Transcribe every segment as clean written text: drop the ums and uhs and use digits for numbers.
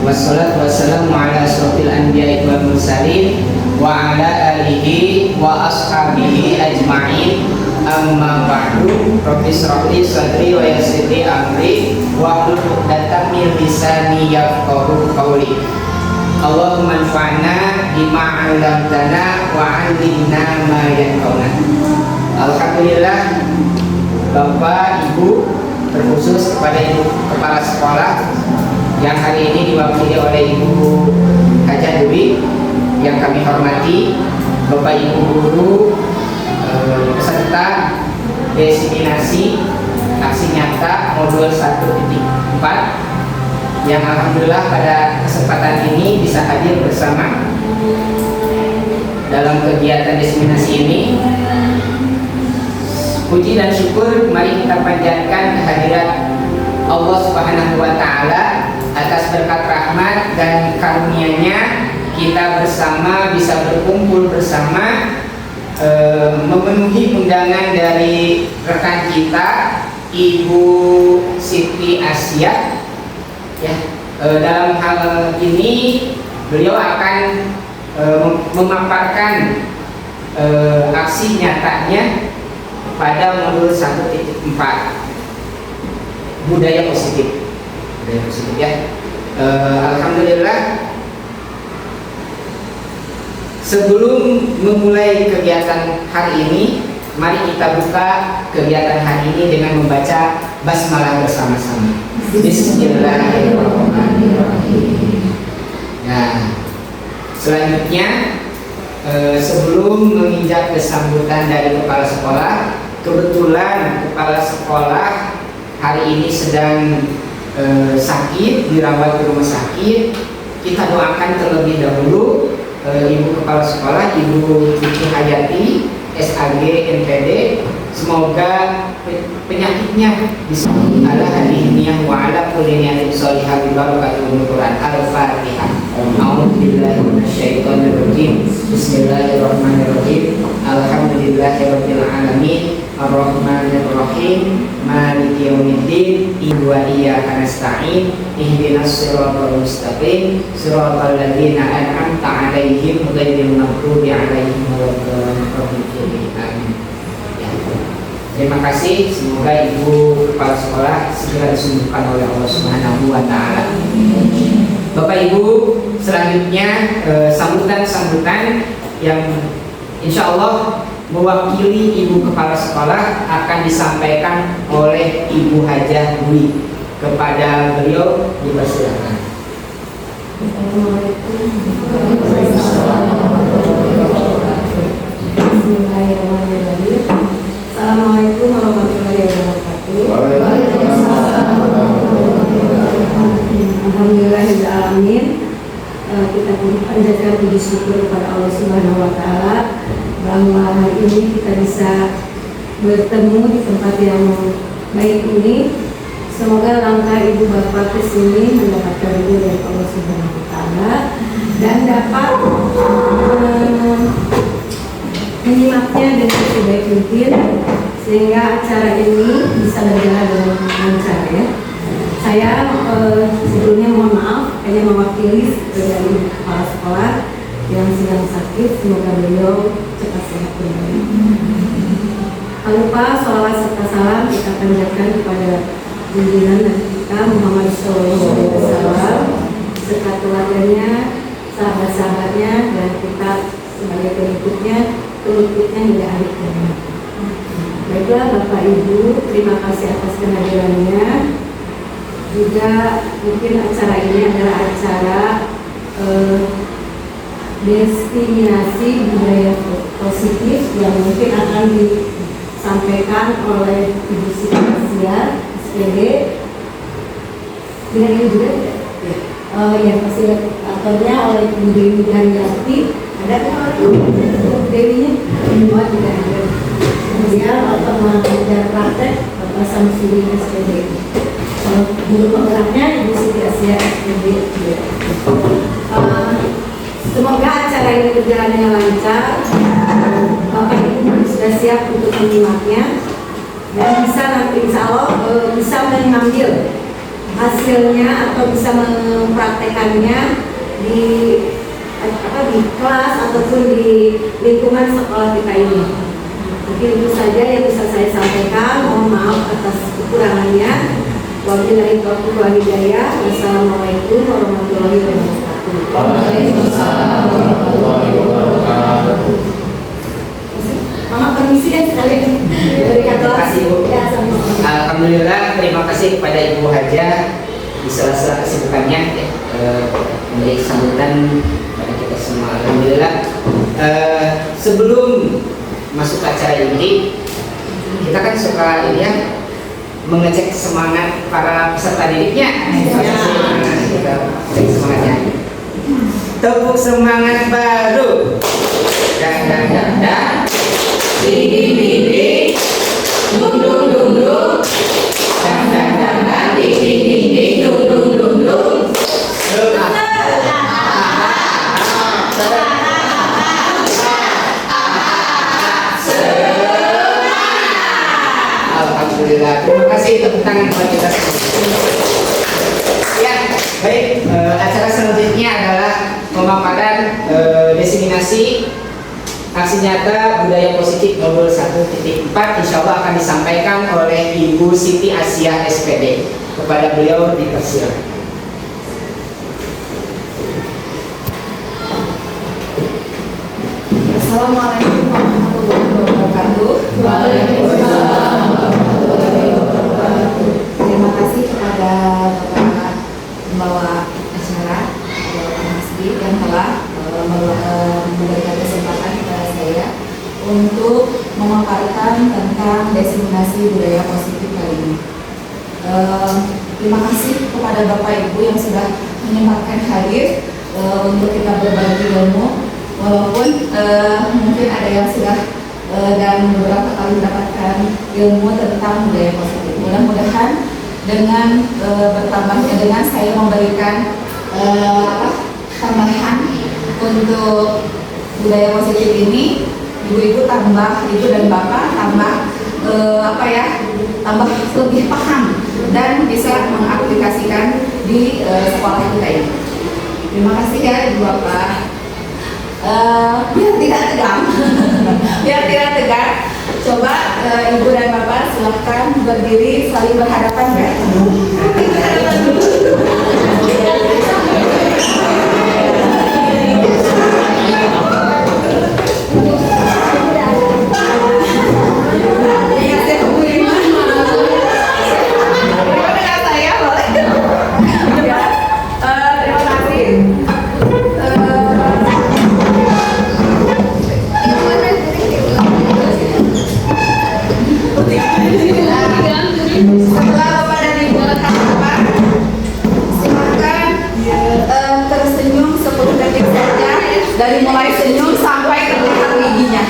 Wassalatu wassalamu ala asrofil anbiya'i wal mursalin wa ala alihi wa ashabihi ajma'in. Amma ba'du. Rabbi shrahli sadri wa yassirli amri wa hlul 'uqdatam min lisani yafqahu qawli. Allahumma anfa'na bima 'allamtana wa 'allimna ma yanfa'una. Alhamdulillah, Bapak, Ibu, terkhusus kepada Ibu Kepala Sekolah yang hari ini diwakili oleh Ibu Haja Dwi yang kami hormati, Bapak Ibu guru peserta desiminasi aksi nyata modul 1.4 yang alhamdulillah pada kesempatan ini bisa hadir bersama dalam kegiatan desiminasi ini. Puji dan syukur mari kita panjatkan kehadirat Allah Subhanahu wa Ta'ala atas berkat rahmat dan karunia-Nya kita bersama bisa berkumpul bersama, memenuhi undangan dari rekan kita Ibu Siti Asia. Ya, dalam hal ini beliau akan memaparkan aksi nyatanya pada modul 1.4 budaya positif. Budaya positif ya. Alhamdulillah, sebelum memulai kegiatan hari ini, mari kita buka kegiatan hari ini dengan membaca basmalah bersama-sama. Bismillahirrahmanirrahim. Nah, selanjutnya sebelum menginjak kesambutan dari kepala sekolah, kebetulan kepala sekolah hari ini sedang sakit, dirawat di rumah sakit. Kita doakan terlebih dahulu Ibu Kepala Sekolah, Ibu Vicky Hayati, SAG NPD, semoga penyakitnya bisa ala hadiniyah wa ala kulli niyatin shalihah bi barakatil Quran. Al-Fatihah. A'udzubillahi minasyaitonir rajim. Bismillahirrahmanirrahim. Alhamdulillahirabbil alamin. Ar-Rahmanir-Rahim. Maliki yaumiddin. Iyyaka nasta'in. Ihdinas siratal mustaqim. Siratal ladzina an'amta 'alaihim ghairil maghdubi 'alaihim waladdallin. Amin. Terima kasih, semoga Ibu Kepala Sekolah segera disembuhkan oleh Allah Subhanahu wa Ta'ala. Bapak Ibu, selanjutnya sambutan-sambutan yang insya Allah mewakili Ibu Kepala Sekolah akan disampaikan oleh Ibu Hajah Dwi. Kepada beliau dipersilakan. Assalamualaikum warahmatullahi wabarakatuh. Alhamdulillahirrahmanirrahim. Kita panjatkan puji syukur kepada Allah Subhanahu wa Ta'ala bahwa hari ini kita bisa bertemu di tempat yang baik ini. Semoga langkah ibu bapak ke sini mendapatkan ridho dari Allah Subhanahu wa Ta'ala dan dapat menyimaknya dengan sebaik mungkin sehingga acara ini bisa berjalan dengan lancar ya. Saya sebelumnya mohon maaf hanya mewakili dari kepala sekolah yang sedang sakit, semoga beliau cepat sehat kembali. Tak lupa sholawat serta salam kita panjatkan kepada junjungan Nabi kita Muhammad SAW serta keluarganya, sahabat-sahabatnya dan kita sebagai pengikutnya hingga akhir kiamat. Baiklah Bapak Ibu, terima kasih atas kehadirannya. Juga mungkin acara ini adalah acara destinasi budaya positif yang mungkin akan disampaikan oleh Ibu Siti Asia SPD. Dengan ini juga yang fasilitatornya oleh Ibu Dewi Daryati. Ada kan orang Dewinya? Semua tidak ada. Kemudian pengajar praktek Bapak Samsudin SPD. Guru penggeraknya Ibu Siti Asia SPD. Semoga acara ini berjalan dengan lancar. Bapak Ibu sudah siap untuk menyimaknya dan bisa nanti insya Allah bisa mengambil hasilnya atau bisa mempraktekannya di di kelas ataupun di lingkungan sekolah kita ini. Mungkin itu saja yang bisa saya sampaikan. Mohon maaf atas kekurangannya. Wabillahi taufiq wal hidayah. Wassalamualaikum warahmatullahi wabarakatuh. Waalaikumsalam warahmatullahi wabarakatuh. Mama permisi ya sekalian. Terima kasih, Bu. Ya, sama-sama. Alhamdulillah, terima kasih kepada Ibu Haja di sela-sela kesibukannya ya, memberi sambutan pada kita semua. Alhamdulillah. Sebelum masuk ke acara inti, kita kan suka ini ya, mengecek semangat para peserta didiknya. Kita cek semangatnya. Tepuk semangat baru. Dan. Ding. Dung. Dan. Ding. Dung. Alhamdulillah, terima kasih tepuk tangan buat kita semua. Ya, baik. Acara selanjutnya adalah pemaparan diseminasi aksi nyata budaya positif modul 1.4. Insya Allah akan disampaikan oleh Ibu Siti Asia SPD. Kepada beliau dipersilakan. Assalamualaikum warahmatullahi wabarakatuh. Waalaikumsalam. Terima kasih kepada Bapak pembawa acara, Bapak Masdi yang telah memberikan kesempatan kepada saya untuk memaparkan tentang diseminasi budaya positif kali ini. Terima kasih kepada Bapak Ibu yang sudah menyempatkan hadir untuk kita berbagi ilmu. Walaupun mungkin ada yang sudah dan beberapa kali mendapatkan ilmu tentang budaya positif. Mudah-mudahan dengan bertambahnya dengan saya memberikan tambahan untuk budaya positif ini, ibu-ibu tambah, ibu dan bapak tambah tambah lebih paham dan bisa mengaplikasikan di sekolah kita ini. Terima kasih ya ibu bapak. Biar tidak tegang, coba ibu dan bapak silahkan berdiri saling berhadapan ya. Setelah Bapak dan Ibu berhadapan, silakan tersenyum 10 detik saja, dari mulai senyum sampai terlihat giginya.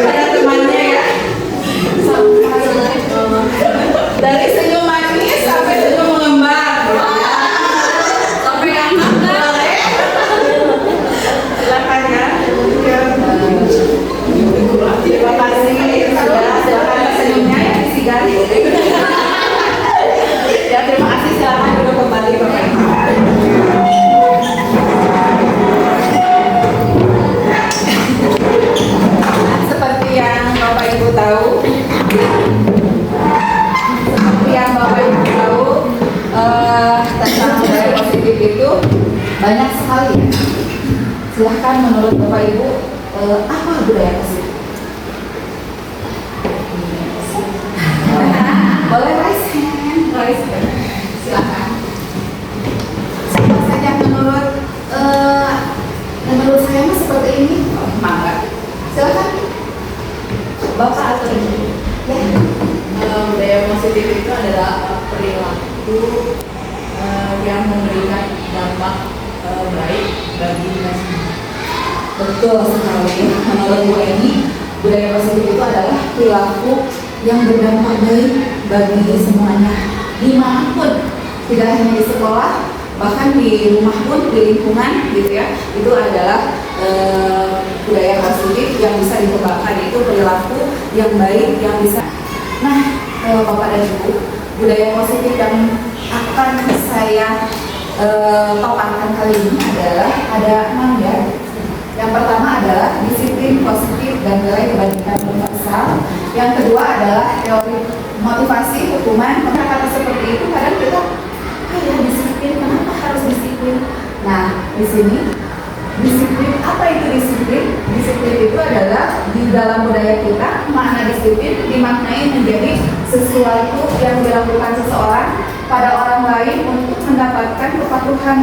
Ada temannya ya. Dari senyum manis sampai senyum mengembang. Sampai anak silakan ya. Terima kasih sudah silakan senyumnya ya disigari. Ya terima kasih, silakan duduk kembali Bapak Ibu. Seperti yang Bapak Ibu tahu, tentang budaya positif itu banyak sekali ya. Silahkan menurut Bapak Ibu apa budaya positif? Boleh raise hand. Silakan. Siapa saja menurut saya mah seperti ini. Mangga. Silakan. Bapak atau Ibu. Ya. Budaya positif itu adalah perilaku yang memberikan dampak baik bagi masyarakat. Betul sekali. Menurut Bu Eni, budaya positif itu adalah perilaku yang berdampak baik bagi semuanya, dimanapun, tidak hanya di sekolah, bahkan di rumah pun, di lingkungan gitu ya. Itu adalah budaya positif yang bisa dikembangkan, itu perilaku yang baik yang bisa. Nah, Bapak dan Ibu, budaya positif yang akan saya paparkan kali ini adalah ada 6 ya. Yang pertama adalah disiplin positif dan nilai kebaikan universal. Yang kedua adalah teori motivasi hukuman. Kata-kata seperti itu kadang kita disiplin, kenapa harus disiplin? Nah, di sini disiplin, apa itu disiplin? Disiplin itu adalah di dalam budaya kita, makna disiplin dimaknai menjadi sesuatu yang dilakukan seseorang pada orang lain untuk mendapatkan kepatuhan.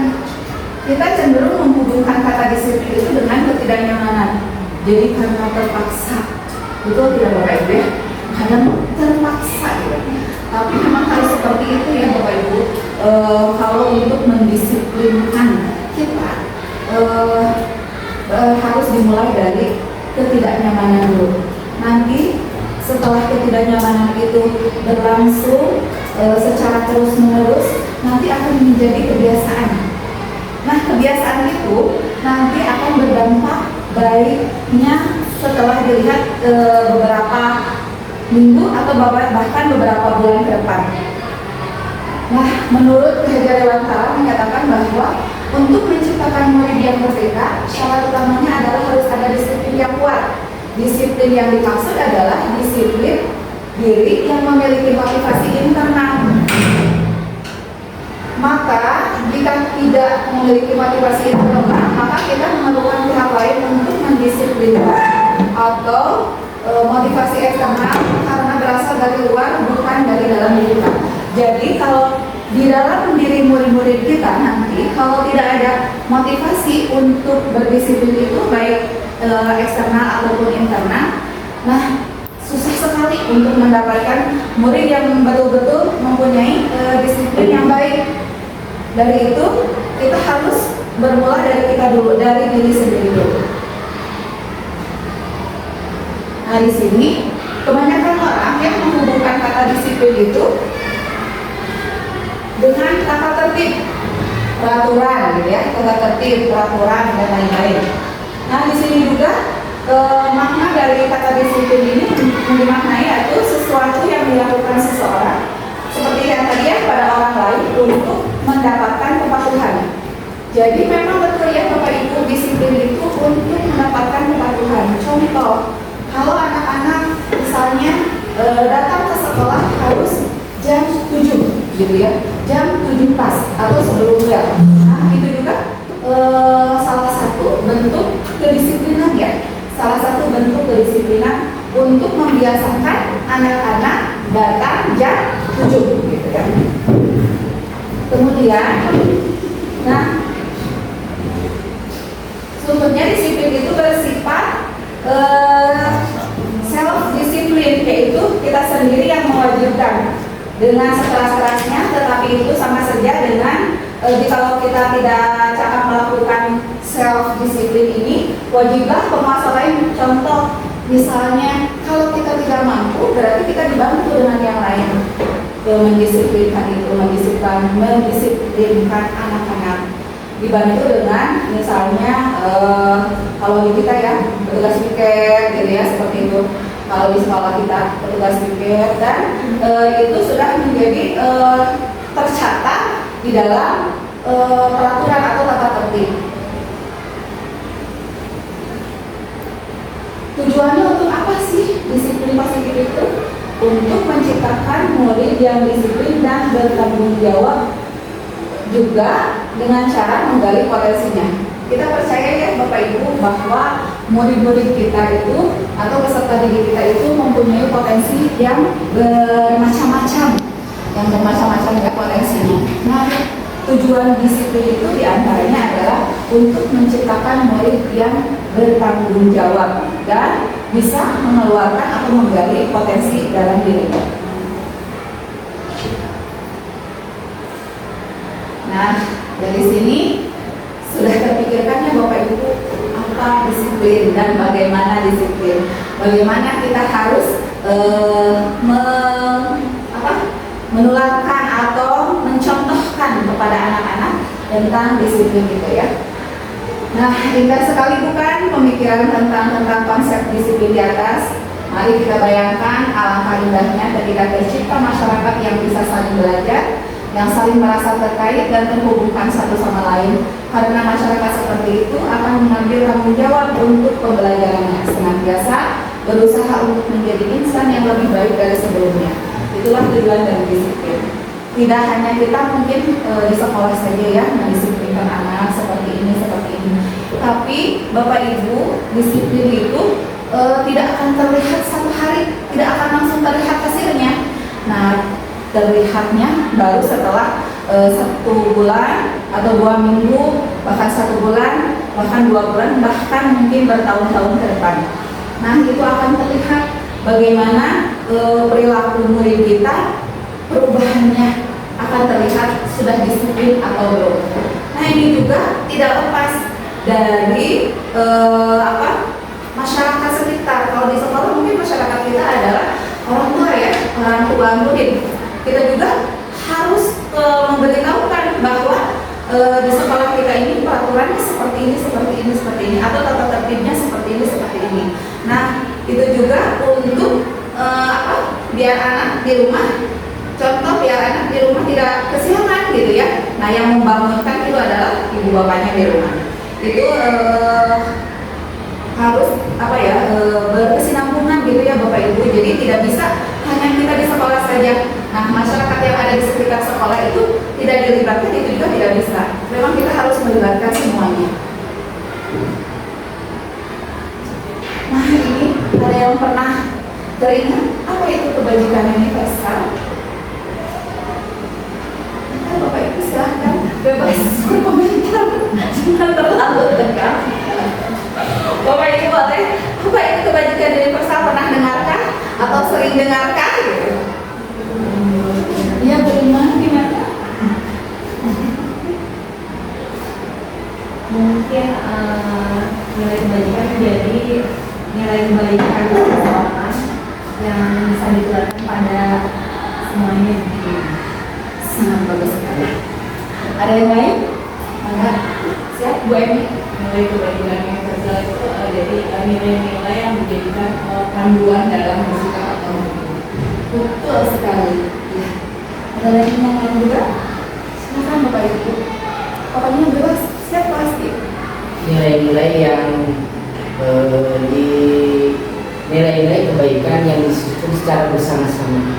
Kita cenderung menghubungkan kata disiplin itu dengan ketidaknyamanan. Jadi karena terpaksa, betul tidak Bapak Ibu ya? Kadang terpaksa gitu. Tapi memang harus seperti itu ya Bapak Ibu. Kalau untuk mendisiplinkan kita harus dimulai dari ketidaknyamanan dulu. Nanti setelah ketidaknyamanan itu berlangsung secara terus menerus, nanti akan menjadi kebiasaan. Nah, kebiasaan itu nanti akan berdampak baiknya setelah dilihat beberapa minggu atau bahkan beberapa bulan ke depan. Nah, menurut Ki Hajar Dewantara menyatakan bahwa untuk menciptakan murid yang merdeka, syarat utamanya adalah harus ada disiplin yang kuat. Disiplin yang dimaksud adalah disiplin diri yang memiliki motivasi internal. Maka jika tidak memiliki motivasi internal, maka kita memerlukan pihak lain untuk mendisiplinkan atau motivasi eksternal karena berasal dari luar bukan dari dalam diri kita. Jadi kalau di dalam diri murid-murid kita nanti kalau tidak ada motivasi untuk berdisiplin itu baik eksternal ataupun internal, nah susah sekali untuk mendapatkan murid yang betul-betul mempunyai disiplin yang baik. Dari itu kita harus bermula dari kita dulu, dari diri sendiri dulu. Nah, di sini kebanyakan orang yang menghubungkan kata disiplin itu dengan tata tertib, peraturan, gitu ya, tata tertib, peraturan dan lain-lain. Nah, di sini juga makna dari kata disiplin ini dimaknai yaitu sesuatu yang dilakukan seseorang seperti yang tadi ya pada orang lain untuk mendapatkan kepatuhan. Jadi memang betul ya Bapak Ibu, disiplin itu untuk mendapatkan kepatuhan. Contoh, kalau anak-anak misalnya datang ke sekolah harus jam 7 gitu ya, jam 7 pas atau sebelum bel. Nah, itu juga salah satu bentuk kedisiplinan ya. Salah satu bentuk kedisiplinan untuk membiasakan anak-anak datang jam 7 gitu ya. Kemudian, nah sebetulnya disiplin itu bersifat self disiplin, yaitu kita sendiri yang mewajibkan dengan sekeras-kerasnya, tetapi itu sama saja dengan kalau kita tidak cakap melakukan self disiplin ini, wajiblah penguasa lain. Contoh, misalnya kalau kita tidak mampu, berarti kita dibantu dengan yang lain. Mendisiplinkan itu, mendisiplinkan anak-anak. Dibantu dengan misalnya kalau di kita ya petugas piket gitu ya, seperti itu. Kalau di sekolah kita petugas piket, dan itu sudah menjadi tercatat di dalam peraturan atau tata tertib. Tujuannya untuk apa sih disiplin positif itu? Untuk menciptakan murid yang disiplin dan bertanggung jawab, juga dengan cara menggali potensinya. Kita percaya ya Bapak Ibu bahwa murid-murid kita itu atau peserta didik kita itu mempunyai potensi yang bermacam-macam, ya potensinya. Nah, tujuan disiplin itu diantaranya adalah untuk menciptakan murid yang bertanggung jawab dan bisa mengeluarkan atau menggali potensi dalam dirinya. Nah, dari sini sudah terpikirkannya Bapak Ibu apa disiplin dan bagaimana disiplin. Bagaimana kita harus menularkan atau mencontohkan kepada anak-anak tentang disiplin itu ya. Nah, indah sekali bukan pemikiran tentang konsep disiplin di atas. Mari kita bayangkan alangkah indahnya ketika tercipta masyarakat yang bisa saling belajar, yang saling merasa terkait dan terhubungkan satu sama lain. Karena masyarakat seperti itu akan mengambil tanggung jawab untuk pembelajarannya, senantiasa berusaha untuk menjadi insan yang lebih baik dari sebelumnya. Itulah tujuan dari disiplin. Tidak hanya kita mungkin di sekolah saja ya mendisiplinkan anak seperti ini, tapi Bapak Ibu, disiplin itu tidak akan terlihat satu hari, tidak akan langsung terlihat hasilnya. Nah, terlihatnya baru setelah 1 bulan atau 2 minggu, bahkan 1 bulan, bahkan 2 bulan, bahkan mungkin bertahun-tahun ke depan. Nah, itu akan terlihat bagaimana perilaku murid kita, perubahannya akan terlihat sudah disiplin atau belum. Nah, ini juga tidak lepas dari masyarakat sekitar. Kalau di sekolah mungkin masyarakat kita adalah orang tua ya, orang tua murid. Kita juga harus memberitahukan bahwa di sekolah kita ini peraturannya seperti ini, atau tata tertibnya seperti ini. Nah, itu juga untuk biar anak di rumah, contoh biar anak di rumah tidak kesiangan gitu ya. Nah, yang membangunkan itu adalah ibu bapaknya di rumah. Itu harus berkesinambungan gitu ya Bapak Ibu. Jadi tidak bisa hanya kita di sekolah saja. Nah, masyarakat yang ada di sekitar sekolah itu tidak dilibatkan, itu juga tidak bisa. Memang kita harus melibatkan semuanya. Nah, ini ada yang pernah teringat apa itu kebajikan universal? Nah, Bapak Ibu silahkan bebas berkomentar, jangan terlalu tegang. Bapak Ibu boleh, apa itu kebajikan universal, pernah dengarkah atau sering dengarkah? Ya, bagaimana gimana? Mungkin nilai kebajikan menjadi nilai kebaikan seseorang yang bisa ditularkan pada semuanya. Sangat bagus sekali. Ada yang lain? Enggak? Siap, Bu Emi? Nilai kebajikan universal itu jadi nilai-nilai yang menjadikan panduan dalam bersikap atau Betul sekali. Ya. Ada lagi yang lain juga? Silakan Bapak Ibu. Pokoknya bebas, siap pasti. Nilai-nilai yang di nilai-nilai kebaikan yang disusun secara bersama-sama.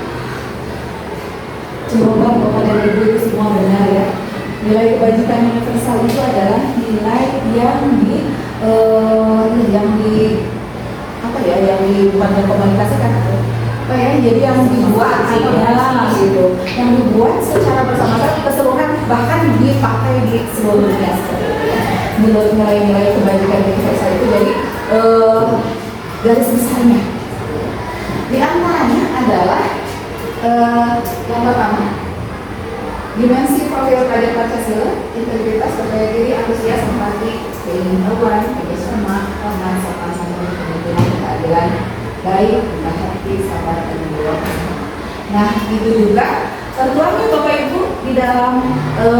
Semoga Bapak dan Ibu itu semua benar ya. Nilai kebajikan universal itu adalah nilai yang bukan dikomunikasikan jadi yang dibuat gitu, yang dibuat secara bersama-sama keseluruhan, bahkan dipakai di seluruh dunia seperti itu ya. Menurut nilai-nilai kebajikan universal itu jadi garis besarnya di antaranya adalah yang pertama, dimensi profil pelajar Pancasila: integritas, percaya diri, antusias, empati, keilmuan, kerjasama, hormat, sopan santun, kepemimpinan, keadilan, baik, rendah hati, sabar, dan berdoa. Nah, itu juga tertuangnya Bapak Ibu di dalam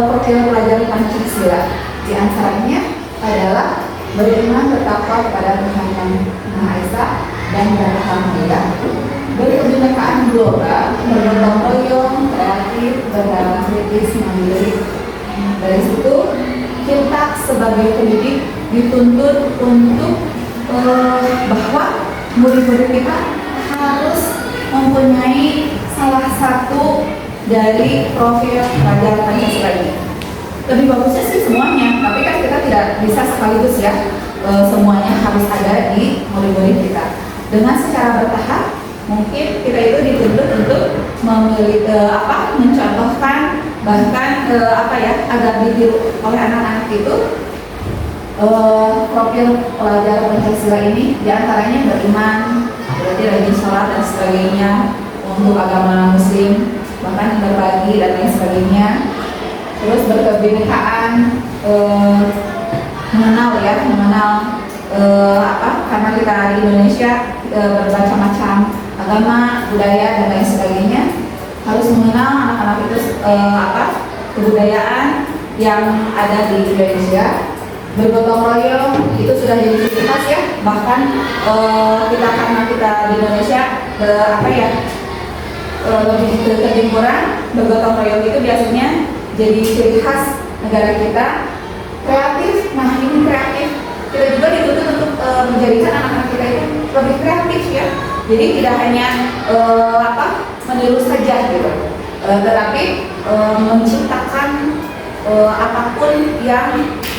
profil pelajar Pancasila. Di antaranya adalah beriman, bertakwa kepada Tuhan Yang Maha Esa dan beragama mulia, berkebinekaan global, bergotong royong, kreatif, berdalam kritis, mandiri. Dari situ kita sebagai pendidik dituntut untuk bahwa murid-murid kita harus mempunyai salah satu dari profil pelajar Pancasila ini. Lebih bagusnya sih semuanya, tapi kan kita tidak bisa sekaligus ya semuanya harus ada di murid-murid kita. Dengan secara bertahap, mungkin kita itu dituntut untuk mencontohkan, bahkan agar ditiru oleh anak-anak itu profil pelajar Pancasila ini. Diantaranya beriman, berarti rajin sholat dan sebagainya, untuk agama Muslim, bahkan berbagi dan lain sebagainya. Terus berkebinekaan, mengenal karena kita di Indonesia bermacam-macam agama, budaya dan lain sebagainya. Harus mengenal anak-anak itu kebudayaan yang ada di Indonesia. Bergotong royong itu sudah jadi ciri khas ya Bahkan kita karena kita di Indonesia lebih ke ketimuran, bergotong royong itu biasanya jadi ciri khas negara kita. Kreatif, nah ini kreatif. Kita juga dituntut untuk menjadikan anak-anak kita itu lebih kreatif ya. Jadi tidak hanya meniru saja gitu, tetapi menciptakan apapun yang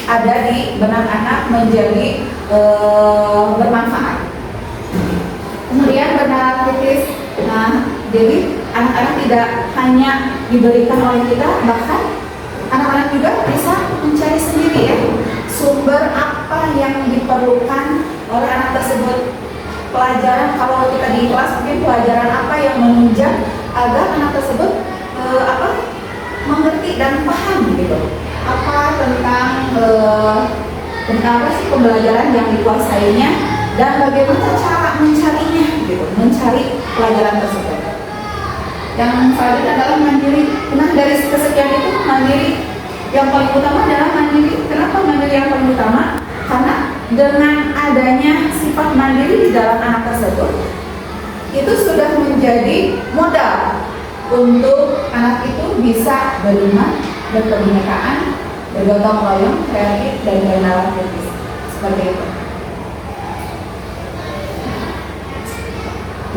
ada di benak anak menjadi bermanfaat. Kemudian benar kritis. Nah, jadi anak-anak tidak hanya diberikan oleh kita, bahkan anak-anak juga bisa mencari sendiri ya sumber apa yang diperlukan oleh anak tersebut. Pelajaran, kalau kita di kelas mungkin pelajaran apa yang menunjang agar anak tersebut mengerti dan paham gitu. Apa tentang apa sih pembelajaran yang dikuasainya dan bagaimana cara mencarinya gitu, mencari pelajaran tersebut. Yang selanjutnya adalah mandiri. Nah, dari kesekian itu mandiri yang paling utama adalah mandiri. Kenapa mandiri yang paling utama? Karena dengan adanya sifat mandiri di dalam anak tersebut, itu sudah menjadi modal untuk anak itu bisa beriman, berkebinekaan, bergotong royong, kreatif, dan bernalar kritis. Seperti itu.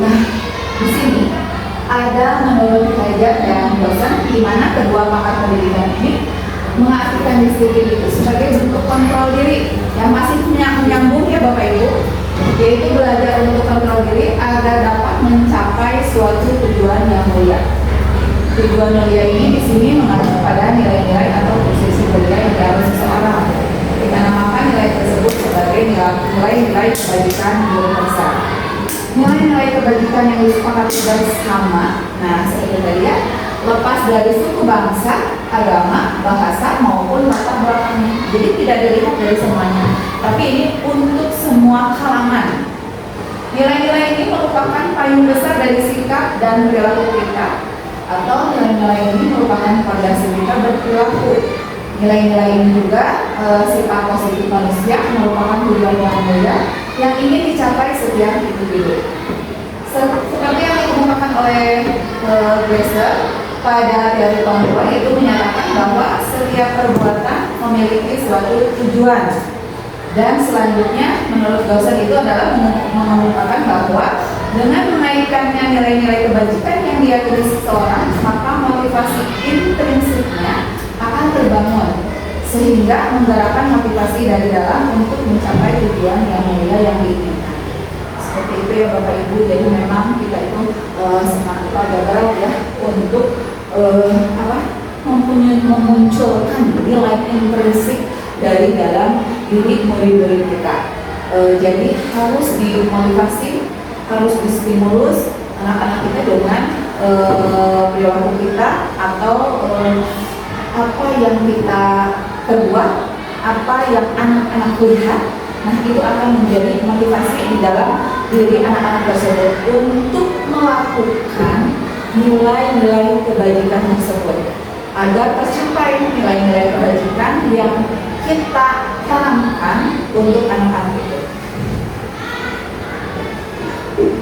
Nah, di sini ada menurut Hajar dan dosen di mana kedua pakar pendidikan ini mengartikan disiplin itu sebagai bentuk kontrol diri yang masih menyambung ya Bapak Ibu, yaitu belajar untuk kontrol diri agar dapat mencapai suatu tujuan yang mulia. Tujuan mulia ini di sini mengacu pada nilai-nilai atau posisi mulia yang dalam seseorang. Kita namakan nilai tersebut sebagai nilai-nilai kebajikan universal. Nilai-nilai kebajikan yang disepakati bersama, nah seperti tadi ya, lepas dari suku bangsa, agama, bahasa maupun latar belakangnya. Jadi tidak dilihat dari semuanya, tapi ini untuk semua kalangan. Nilai-nilai ini merupakan payung besar dari sikap dan perilaku kita, atau nilai-nilai ini merupakan fondasi kita berperilaku. Nilai-nilai ini juga sifat positif manusia merupakan tujuan yang mulia yang ingin dicapai setiap individu. Seperti yang dikemukakan oleh Glaser pada teori pengetahuan itu menyatakan bahwa setiap perbuatan memiliki suatu tujuan. Dan selanjutnya menurut dosen itu adalah mengungkapkan bahwa dengan menaikkannya nilai-nilai kebajikan yang diyakini seseorang, maka motivasi intrinsiknya akan terbangun sehingga menggerakkan motivasi dari dalam untuk mencapai tujuan yang mulia yang diinginkan. Seperti itu ya Bapak Ibu. Jadi memang kita itu semakin gagal ya untuk memunculkan nilai intrinsik dari dalam diri murid-murid kita. Jadi harus dimotivasi, harus distimulus anak-anak kita dengan perilaku kita atau apa yang kita perbuat, apa yang anak-anak lihat. Nah, itu akan menjadi motivasi di dalam diri anak-anak tersebut untuk melakukan nilai-nilai kebajikan tersebut agar tercapai nilai-nilai kebajikan yang kita tanamkan untuk anak-anak itu.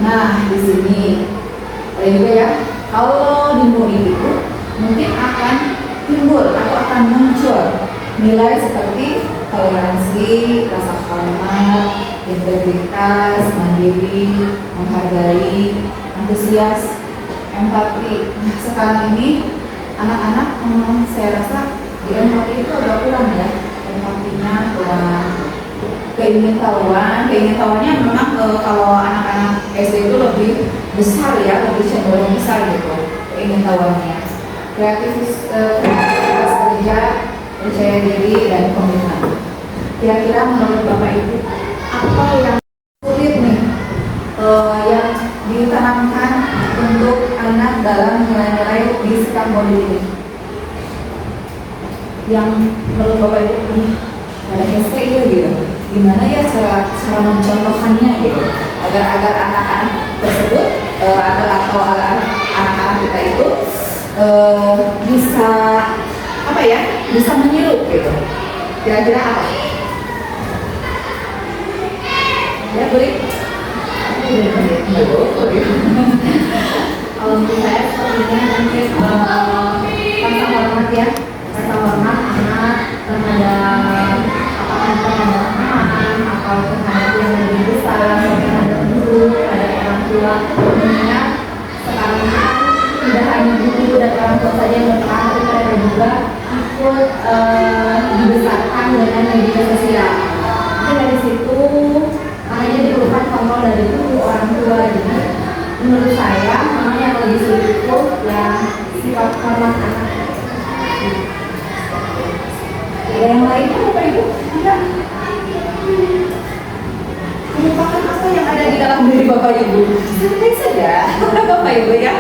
Nah, di sini juga ya, kalau di murid itu mungkin akan timbul atau akan muncul nilai seperti toleransi, rasa hormat, integritas, mandiri, menghargai, antusias, empati. Nah, sekarang ini anak-anak saya rasa di empati itu agak kurang ya, empatinya kurang. Keingintahuannya memang kalau anak-anak SD itu lebih besar ya, lebih cenderung besar gitu keingintahuannya. Kreativitas kerja, percaya diri, dan komitmen. Kira-kira menurut Bapak Ibu, apa yang sulit nih yang ditanamkan untuk anak dalam nilai-nilai di sikap body ini? Yang menurut Bapak Ibu ada hashtag gitu, gimana ya cara mencontohkannya gitu, agar anak-anak tersebut atau anak-anak kita itu bisa bisa meniru gitu. Kira-kira apa? Ya boleh. Kalau menurut saya sepertinya mungkin rasa hormat ya, rasa hormat anak terhadap terhadap teman atau terhadap yang lebih besar, terhadap guru, terhadap orang tua. Mengingat sekarang kan tidak hanya guru dan orang tua saja yang berperan, tapi mereka juga ikut dibesarkan dengan media sosial. Mungkin dari situ makanya diperlukan kontrol dari guru, orang tua. Jadi menurut saya memang yang lebih sulit itu yang sifat hormat anak. Ada yang lainnya Bapak Ibu? Tidak. Merupakan apa yang ada di dalam diri Bapak Ibu? Santai saja Bapak Ibu ya.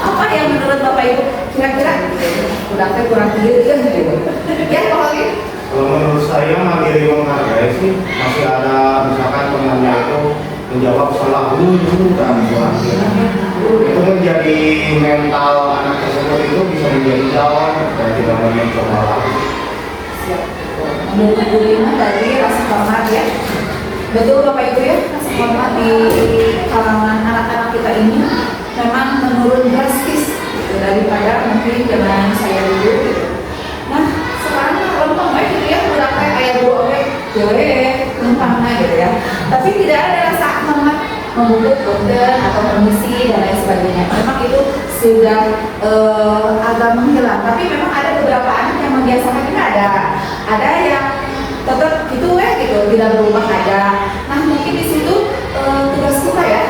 Apa yang menurut Bapak Ibu kira-kira udah kurang clear ya gitu. Ya Pak Oli? Kalau menurut saya mandiri menghargai sih masih ada misalkan temannya itu menjawab salah dulu kan itu menjadi mental anak tersebut itu bisa menjadi down dan tidak mau mencoba lagi. Menurut Bu Lima dari rasa hormat ya. Betul Bapak Ibu ya, rasa hormat di kalangan anak-anak kita ini memang menurun drastis gitu, daripada mungkin zaman saya dulu gitu. Nah sekarang lempeng baik gitu ya, udah kayak ayah dua lempengnya gitu ya. Tapi tidak ada rasa hormat membungkuk dokter atau permisi dan lain sebagainya. Memang itu sudah agak menghilang. Tapi memang ada beberapa anak yang membiasakan kita ada yang tetap gitu gitu tidak berubah ada. Nah mungkin di situ tugas kita ya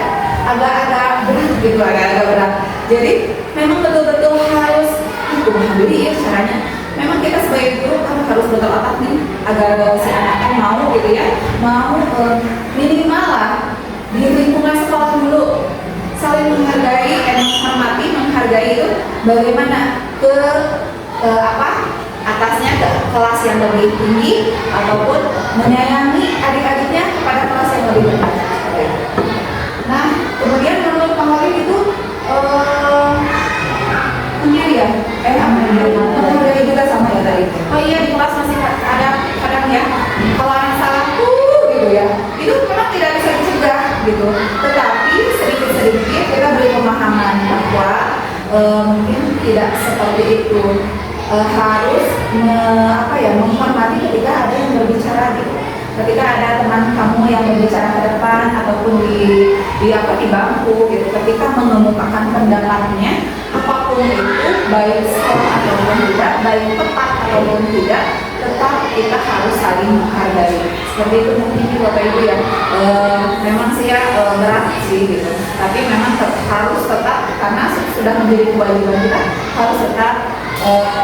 agak-agak berat gitu, agak-agak berat. Jadi memang betul-betul harus itu ya caranya. Memang kita sebagai guru kan harus berotak nih agar si anaknya mau gitu ya, mau minimal lah di lingkungan sekolah dulu saling menghargai, menghormati, menghargai itu bagaimana ke atasnya ke kelas yang lebih tinggi ataupun menyayangi adik-adiknya kepada kelas yang lebih rendah. Nah kemudian menurut Pak Wali itu sendiri ya, menghargai juga sama ya tadi. Oh iya di kelas masih ada kadang ya kalau anak salah gitu ya, itu memang tidak bisa dicegah gitu. Tetapi sedikit-sedikit kita beri pemahaman bahwa mungkin tidak seperti itu. Harus menghormati ketika ada yang berbicara gitu. Ketika ada teman kamu yang berbicara ke depan ataupun di bangku gitu, ketika mengemukakan pendapatnya apapun itu, baik sekolah ataupun tidak, baik tepat ataupun tidak, tetap kita harus saling menghargai. Seperti itu mungkin Bapak Ibu ya. Memang sih ya berat sih gitu, tapi memang harus tetap karena sudah menjadi kewajiban kita harus tetap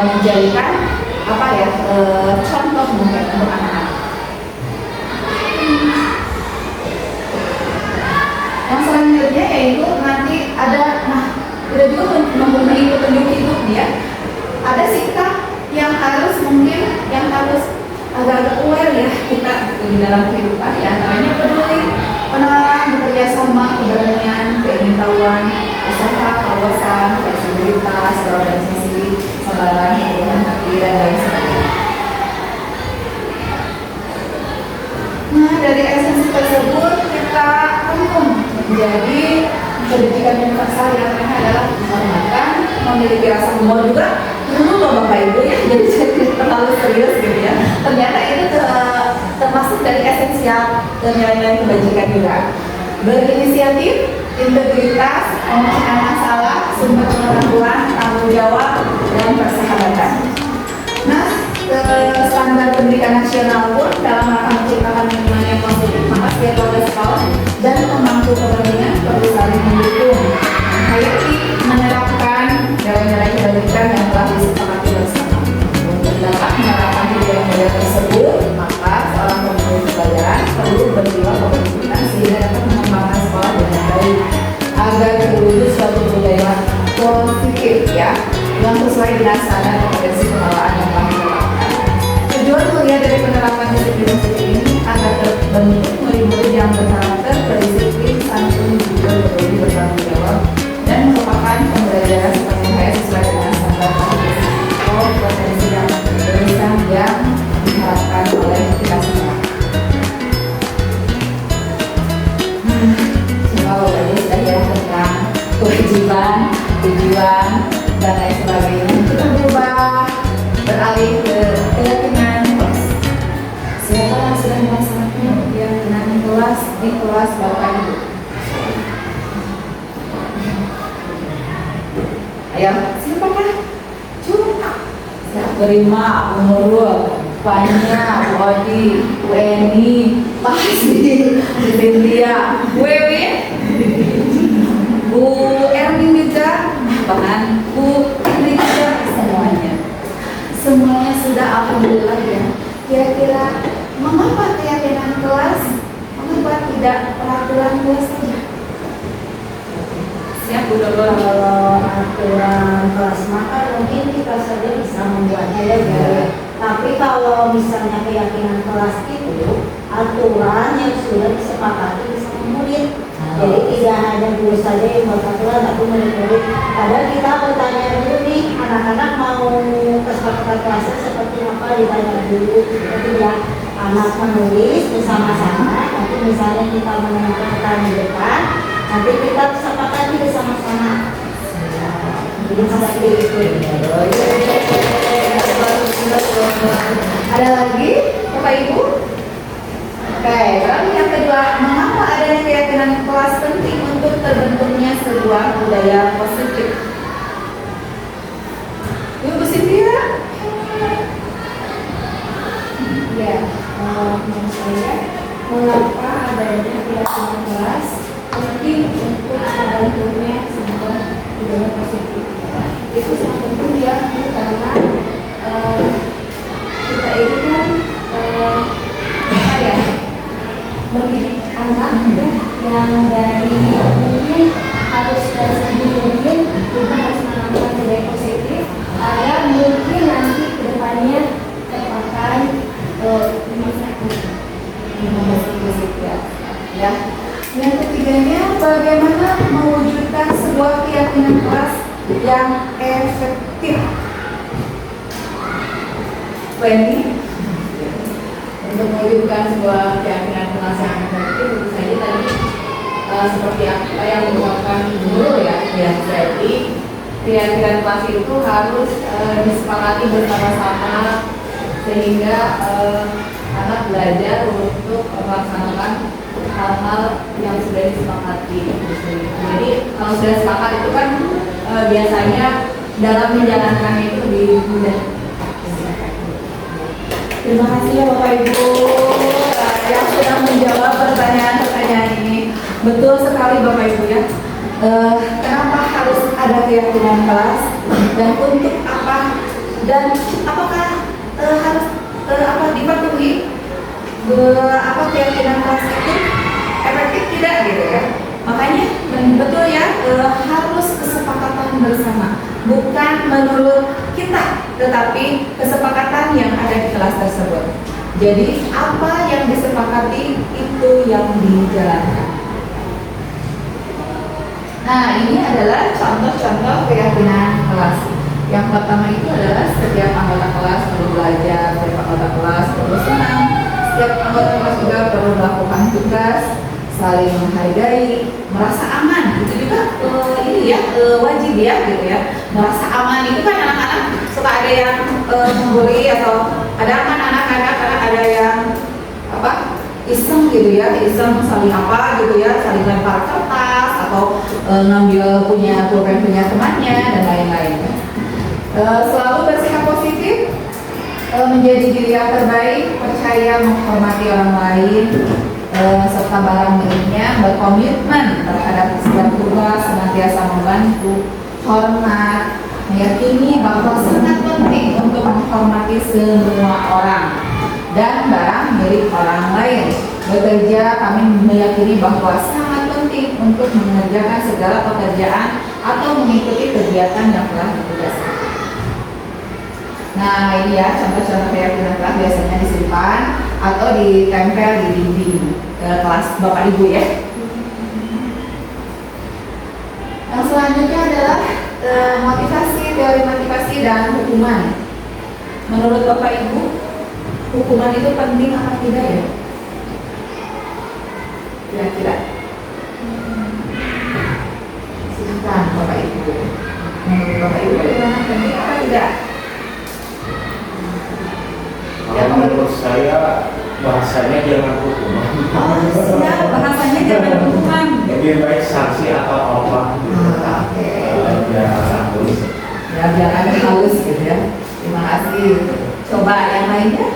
menjadikan contoh mungkin untuk anak-anak. Yang selanjutnya yaitu nanti ada, kita juga mempunyai petunjuk hidup ya. Ada sikap yang harus agak-agak aware ya kita di dalam kehidupan ya. Namanya peduli, penawaran, bekerja sama, keberanian, keingintahuan, usaha, kawasan, fleksibilitas, berorganisasi, kesabaran, kebutuhan hati dan lain sebagainya. Nah dari esensi tersebut kita rangkum menjadi pendidikan universal yang mereka adalah menghormatkan, memiliki rasa humor juga. Dulu loh Bapak Ibu ya, jadi terlalu serius gitu ya. Ternyata itu termasuk dari esensial dan nilai-nilai kebajikan juga. Berinisiatif, integritas, memecahkan masalah, sumber pengetahuan, tanggung jawab, dan persahabatan. Nah, standar pendidikan nasional pun dalam rangka menciptakan lingkungan yang positif, maka setiap warga sekolah dan pemangku kepentingan perlu saling mendukung, menghayati, menerapkan nilai-nilai kebajikan yang telah disepakati bersama. Untuk dapat menerapkan nilai-nilai tersebut, maka seorang pemimpin pelajaran perlu berjiwa kepemimpinan sehingga dapat mengembangkan sekolah dengan baik agar terwujud suatu budaya positif ya yang sesuai dengan standar kompetensi pengelolaan yang telah ditetapkan. Tujuan kuliah dari penerapan disiplin ini agar terbentuk murid-murid yang berkarakter, berdisiplin, santun, juga berbudi bertanggung jawab, dan merupakan pembelajaran sepenuhnya sesuai dengan standar kompetensi yang berkesan yang diharapkan oleh kita semua. kelas Bapak Ibu? Ayo, siapakah? Coba. Siap terima, Bu Nurul, Fanya, Bu Odi, Bu Eni, pasti, Bu Cynthia, Bu Ewin, Bu Erwin juga, bahkan Bu Indri juga, semuanya. Semuanya sudah alhamdulillah ya. Kira-kira mengapa keyakinan kelas? Mengapa tidak peraturan kelas saja? Siap Bu Nurul. Kalau aturan kelas maka mungkin kita saja bisa membuatnya ya. Tapi kalau misalnya keyakinan kelas itu aturan yang sudah disepakati bersama murid. Jadi tidak hanya guru saja yang beraturan, tapi murid-murid. Kadang kita bertanya dulu nih, anak-anak mau kesepakatan kelasnya seperti apa, ditanya dulu. Seperti ya, anak menulis bersama-sama. Nanti misalnya kita menentukan di depan, nanti kita sepakati bersama-sama. Jadi seperti itu. Ada lagi, Bapak Ibu? Oke, lalu yang kedua, mengapa adanya keyakinan kelas penting untuk terbentuknya sebuah budaya positif? Ibu Cynthia? Ya, menurut saya, mengapa adanya keyakinan kelas penting untuk terbentuknya sebuah budaya positif? Itu sangat penting ya, karena kita ini kan apa ya, mendidik anak yang dari mungkin harus dari segi mungkin kita harus menanamkan budaya positif agar mungkin nanti kedepannya terpakai Positif ya. Yang ketiganya, bagaimana mewujudkan sebuah keyakinan kelas yang efektif? Wendy? Untuk mewujudkan sebuah keyakinan kelas yang efektif, tentu saja tadi seperti apa yang diungkapkan dulu ya. Jadi keyakinan kelas itu harus disepakati bersama-sama sehingga anak belajar untuk melaksanakan hal-hal yang sudah disepakati. Jadi kalau sudah sepakat itu kan biasanya dalam menjalankannya itu lebih mudah. Terima kasih ya Bapak Ibu yang sudah menjawab pertanyaan-pertanyaan ini. Betul sekali Bapak Ibu ya. Kenapa harus ada keyakinan kelas dan untuk apa dan apakah harus dipenuhi apa keyakinan kelas itu efektif tidak gitu ya. Makanya betul ya harus kesepakatan bersama, bukan menurut kita, tetapi kesepakatan yang ada di kelas tersebut. Jadi apa yang disepakati itu yang dijalankan. Nah, ini adalah contoh-contoh keyakinan kelas. Yang pertama itu adalah setiap anggota kelas perlu belajar, setiap anggota kelas perlu senang, setiap anggota kelas juga perlu melakukan tugas, saling menghargai, merasa aman. Itu juga ini ya wajib ya gitu ya. Merasa aman itu kan anak-anak suka ada yang membuli atau ada kan anak-anak ada yang apa iseng gitu ya, iseng saling apa gitu ya, saling lempar kertas atau ngambil punya pulpen punya temannya dan lain-lain. Selalu bersikap positif, menjadi diri yang terbaik, percaya menghormati orang lain, serta barang miliknya, berkomitmen terhadap setiap tugas, senantiasa membantu, hormat, meyakini bahwa sangat penting untuk menghormati semua orang dan barang milik orang lain. Bekerja, kami meyakini bahwa sangat penting untuk mengerjakan segala pekerjaan atau mengikuti kegiatan yang telah ditugaskan. Nah ini ya contoh-contoh keyakinan kelas biasanya disimpan atau ditempel di dinding kelas Bapak Ibu ya. Yang selanjutnya adalah motivasi, teori motivasi dan hukuman. Menurut Bapak Ibu, hukuman itu penting apa tidak ya? Kira-kira. Silakan Bapak Ibu. Menurut Bapak Ibu bagaimana, penting apa tidak? Kalau menurut saya bahasanya jangan hukuman, Oh, siap, bahasanya jangan hukuman. Lebih baik sanksi atau apa? Oke. Biar halus. Ya biar ada halus gitu ya. Terima kasih. Coba yang lainnya.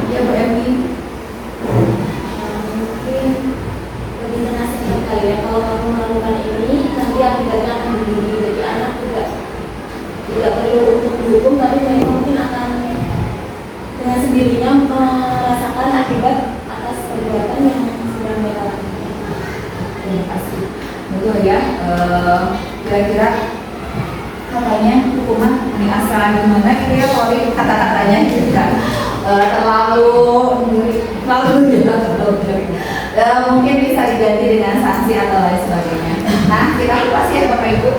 Ya Bu Emi. Mungkin lebih menasihkan kali ya, kalau kamu melakukan ini nanti akibatnya akan begini, jadi anak juga tidak perlu untuk dihukum, tapi mereka mungkin akan dengan sendirinya merasakan akibat atas perbuatan yang sedang mereka lakukan. Terima kasih. Betul ya. Kira-kira katanya hukuman ini asal gimana gitu ya, kalau kata-katanya gitu kan. Terlalu mungkin bisa diganti dengan sanksi atau lain sebagainya. Nah, kita lupa sih ya Bapak Ibu.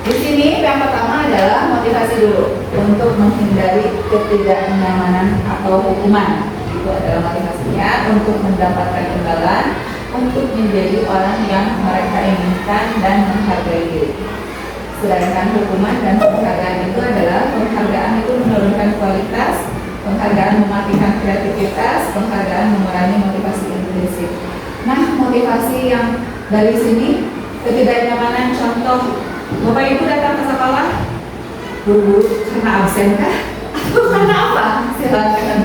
Di sini yang pertama adalah motivasi dulu untuk menghindari ketidaknyamanan atau hukuman. Itu adalah motivasinya untuk mendapatkan imbalan, untuk menjadi orang yang mereka inginkan dan menghargai diri. Sedangkan hukuman dan penghargaan itu adalah penghargaan itu menurunkan kualitas, penghargaan mematikan kreativitas, penghargaan mengurangi motivasi intrinsik. Nah, motivasi yang dari sini ketidaknyamanan, contoh Bapak Ibu datang ke sekolah, buru-buru karena absen kah? Atau karena apa? Silakan.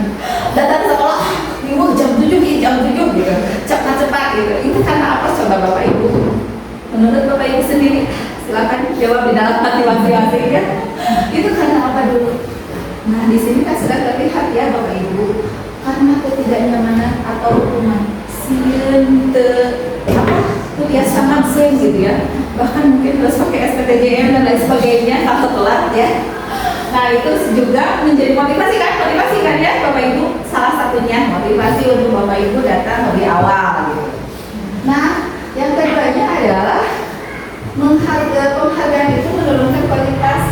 Datang ke sekolah, Ibu jam 7 gitu, cepat-cepat gitu. Itu karena apa coba Bapak Ibu? Menurut Bapak Ibu sendiri, silakan jawab di dalam hati masing-masing ya. Itu karena apa dulu? Nah, di sini kan sudah terlihat ya Bapak Ibu, karena ketidaknyamanan atau hukuman sieun biasa maksin gitu ya, bahkan mungkin harus pakai SPTJM dan lain sebagainya kalau telat ya. Nah, itu juga menjadi motivasi kan ya Bapak Ibu, salah satunya motivasi untuk Bapak Ibu datang lebih awal gitu. Nah, yang keduanya adalah penghargaan itu menurunkan kualitas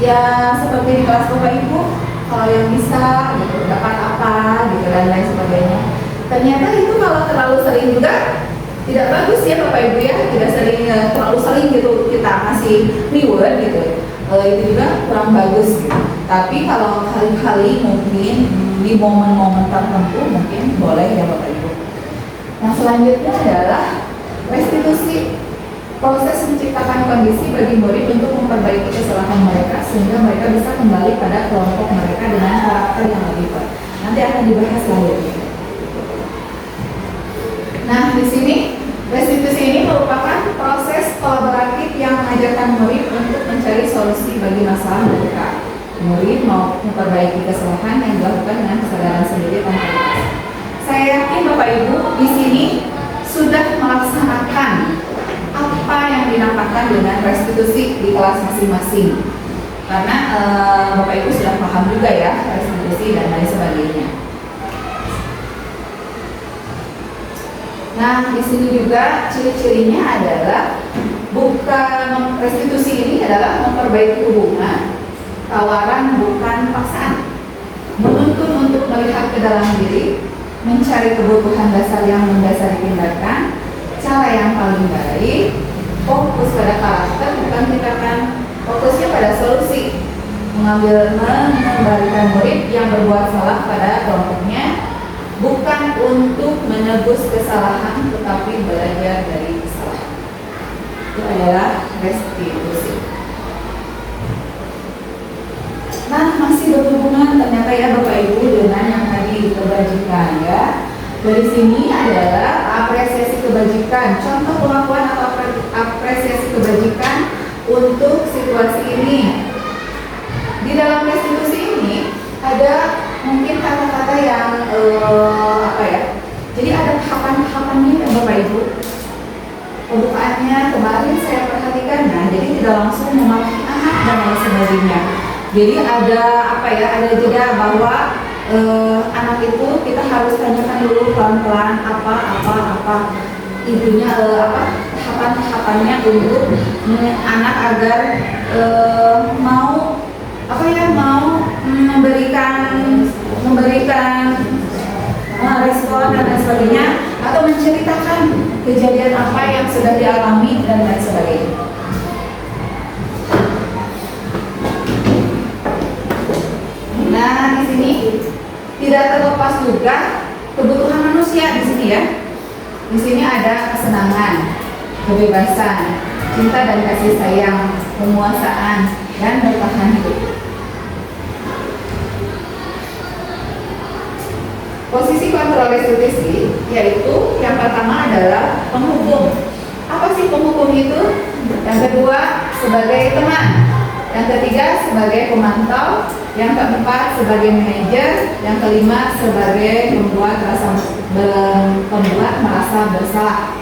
ya, seperti di kelas Bapak Ibu, kalau yang bisa gitu, dapat apa gitu dan lain sebagainya. Ternyata itu kalau terlalu sering juga tidak bagus ya Bapak Ibu ya, tidak sering, terlalu sering gitu kita masih reward gitu, itu juga kurang bagus gitu. Tapi kalau kali-kali mungkin di momen-momen tertentu mungkin boleh ya Bapak Ibu. Yang selanjutnya adalah restitusi, proses menciptakan kondisi bagi murid untuk memperbaiki kesalahan mereka sehingga mereka bisa kembali pada kelompok mereka dengan karakter yang lebih baik. Nanti akan dibahas selanjutnya. Nah, di sini restitusi ini merupakan proses kolaboratif yang mengajarkan murid untuk mencari solusi bagi masalah mereka. Murid mau memperbaiki kesalahan yang dilakukan dengan kesadaran sendiri tanpa dipaksa. Saya yakin Bapak Ibu di sini sudah melaksanakan apa yang dinamakan dengan restitusi di kelas masing-masing. Karena Bapak Ibu sudah paham juga ya restitusi dan lain sebagainya. Nah, di sini juga ciri-cirinya adalah bukan restitusi ini adalah memperbaiki hubungan, tawaran bukan paksaan, menuntun untuk melihat ke dalam diri, mencari kebutuhan dasar yang mendasari tindakan, cara yang paling baik, fokus pada karakter bukan tindakan, fokusnya pada solusi, mengembalikan murid yang berbuat salah pada kelompoknya, bukan untuk menebus kesalahan tetapi belajar dari kesalahan. Itu adalah restitusi. Nah, masih berhubungan ternyata ya Bapak Ibu dengan yang tadi kebajikan ya. Dari sini adalah apresiasi kebajikan, contoh pengakuan atau apresiasi kebajikan untuk situasi ini. Di dalam restitusi ini ada mungkin kata-kata yang apa ya? Jadi ada tahapan-tahapannya ya Bapak Ibu. Pembukaannya kemarin saya perhatikan, nah jadi tidak langsung memaki anak dan lain sebagainya. Jadi ada apa ya? Ada jeda bahwa anak itu kita harus tanyakan dulu pelan-pelan apa intinya tahapan-tahapannya untuk anak agar mau apa ya, mau memberikan respon dan lain sebagainya, atau menceritakan kejadian apa yang sudah dialami dan lain sebagainya. Nah, di sini Tidak terlepas juga kebutuhan manusia di sini ya. Di sini ada kesenangan, kebebasan, cinta dan kasih sayang, penguasaan, dan bertahan hidup. Posisi kontrol restitusi yaitu yang pertama adalah penghukum. Apa sih penghukum itu? Yang kedua sebagai teman, yang ketiga sebagai pemantau, yang keempat sebagai manajer, yang kelima sebagai pembuat merasa bersalah.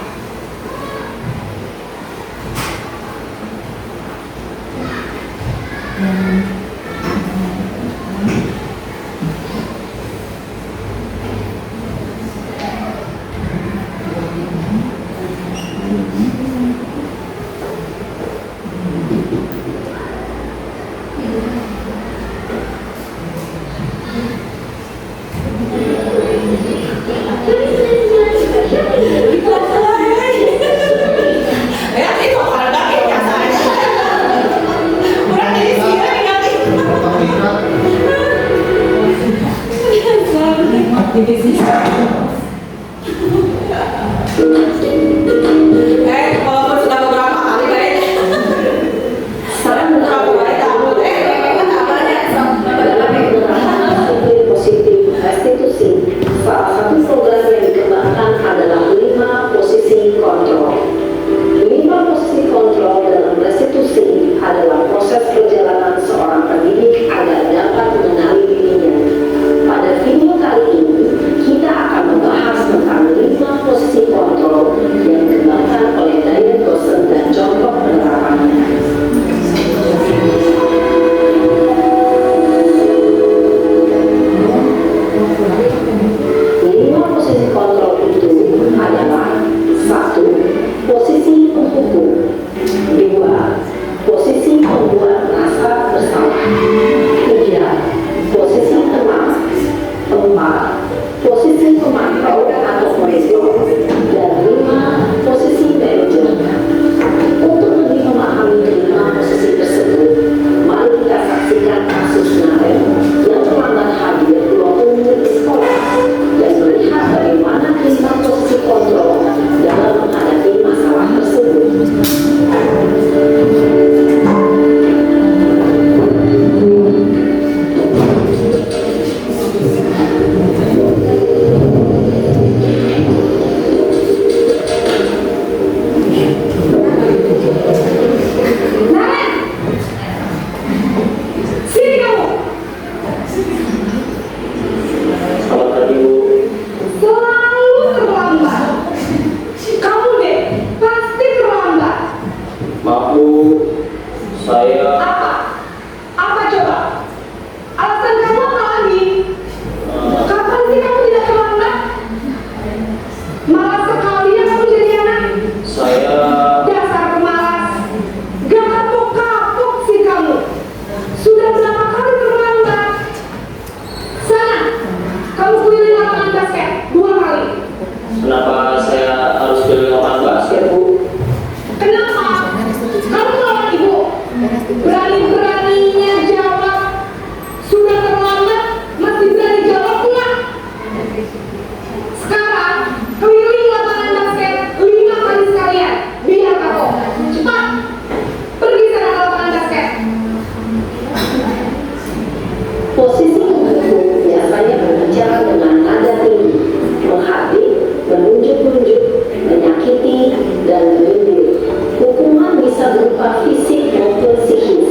Hukuman bisa berupa fisik maupun psikis.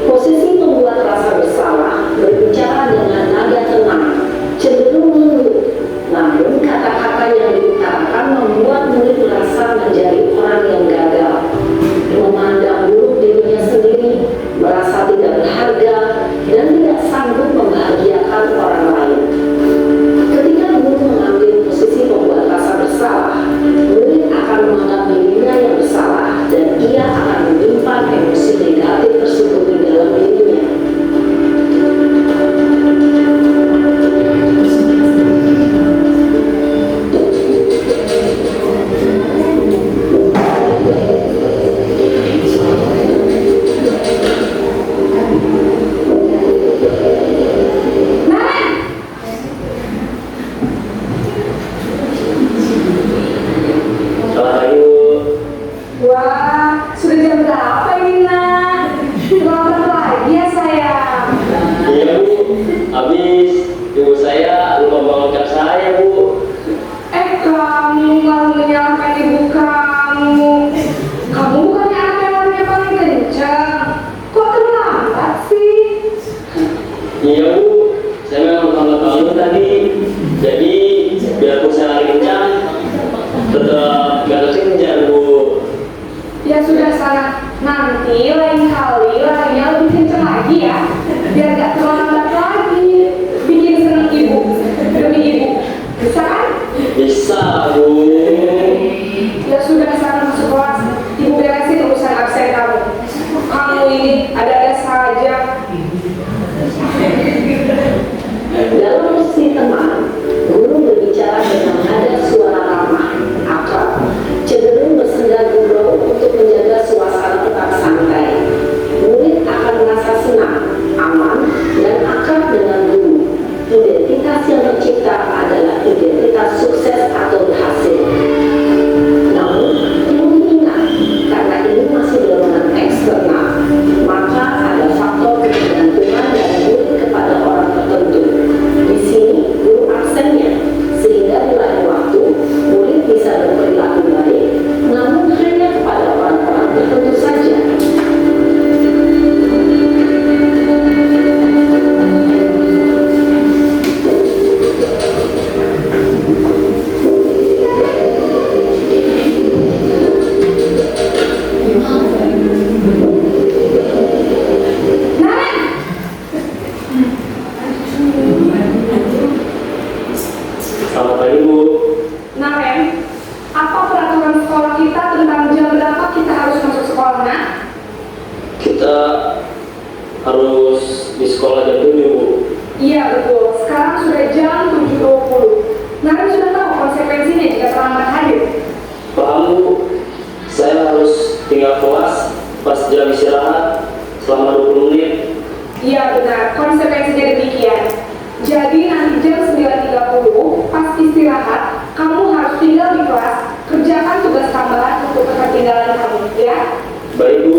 Posisi pembuat rasa bersalah berbicara dengan nada tenang, cenderung lembut, namun kata-kata yang diutarakan membuat murid merasa menjadi orang yang gagal, memandang buruk dirinya sendiri, merasa tidak berharga, dan tidak sanggup membahagiakan orang lain. Ketika guru mengambil posisi pembuat rasa bersalah, murid akan menganggap dirinya yang bersalah dan ia akan menyimpan emosi negatif tersebut di dalam dirinya. Wah, sudah jam berapa ini, Nak? Terlambat lagi ya, sayang. Iya Bu, habis ibu saya lupa bangunkan saya Bu. Kamu malah menyalahkan ibu kamu. Kamu bukannya anak yang larinya paling kencang. Kok terlambat sih? Iya Bu, saya memang terlambat bangun tadi. Jadi biarpun saya lari kencang, tetap gak kekejar Bu. Ya sudah sana, nanti lain kali larinya lebih kencang lagi ya. Biar gak terlambat lagi. Bikin seneng ibu, demi ibu. Bisa kan? Bisa Bu. Ya sudah sana masuk kelas. Ibu beresin urusan absen kamu. Kamu ini ada-ada saja. Dalam posisi teman, guru berbicara dengan nada suara ramah, akrab, cenderung bersenda gurau untuk menjaga suasana tetap santai. Murid akan merasa senang, aman, dan akrab dengan guru. Identitas yang tercipta adalah identitas sukses atau berhasil. Namun, perlu diingat, karena ini masih dorongan eksternal, maka ada faktor ketergantungan dari murid kepada orang tertentu. Di sini, guru absennya, sehingga di lain waktu, murid bisa berperilaku baik, namun hanya kepada orang-orang tertentu saja. Selamat pagi Bu. Nah, Ren, apa peraturan sekolah kita tentang jam berapa kita harus masuk sekolah, Nak? Kita harus di sekolah jam 7 Bu. Iya, betul. Sekarang sudah jam 7.20. Nah, Ren sudah tahu konsekuensinya jika terlambat hadir. Paham Bu, saya harus tinggal kelas pas jam istirahat selama 20 menit. Iya, benar. Konsekuensinya demikian. Jadi nanti jam 9.30 pas istirahat, kamu harus tinggal di kelas, kerjakan tugas tambahan untuk ketertinggalan kamu, ya? Baik Bu.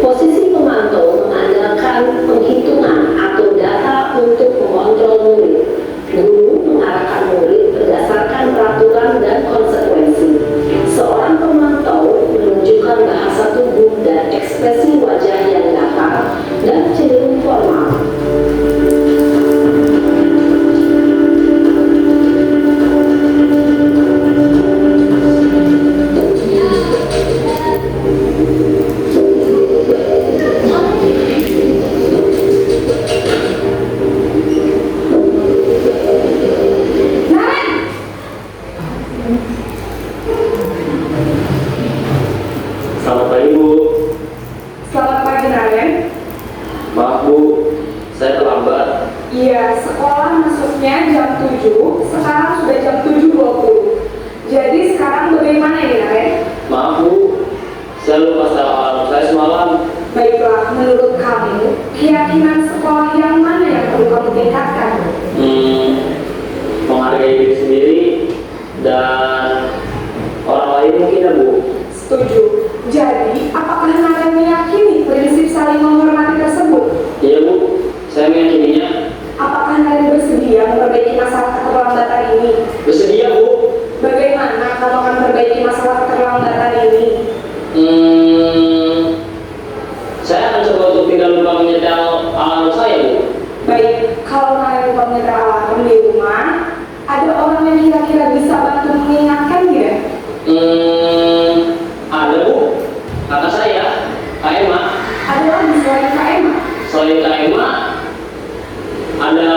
Posisi pemantau mengandalkan penghitungan atau data untuk mengontrol murid. Guru mengarahkan murid berdasarkan peraturan dan konsekuensi. Seorang pemantau menunjukkan bahasa tubuh dan ekspresi wajah yang datar dan cenderung formal. Selamat pagi Bu. Selamat pagi, Naren. Maaf Bu, saya terlambat. Iya, sekolah masuknya jam 7, sekarang sudah jam 7.20. Jadi sekarang bagaimana ini, Naren? Maaf Bu, saya lupa alarm saya semalam. Baiklah, menurut kamu, keyakinan sekolah yang mana yang perlu kamu tingkatkan? Menghargai diri sendiri dan orang lain mungkin ya Bu. Setuju. Jadi, apakah Naren meyakini prinsip saling menghormati tersebut? Iya Bu, saya meyakininya. Apakah Naren bersedia memperbaiki masalah keterlambatan ini? Bersedia Bu. Bagaimana kamu akan memperbaiki masalah keterlambatan menyetel alarm di rumah, ada orang yang kira-kira bisa bantu mengingatkan ya? Ada Bu, kakak saya, Kak Emma. Ada lagi selain Kak Emma? Selain Kak Emma, ada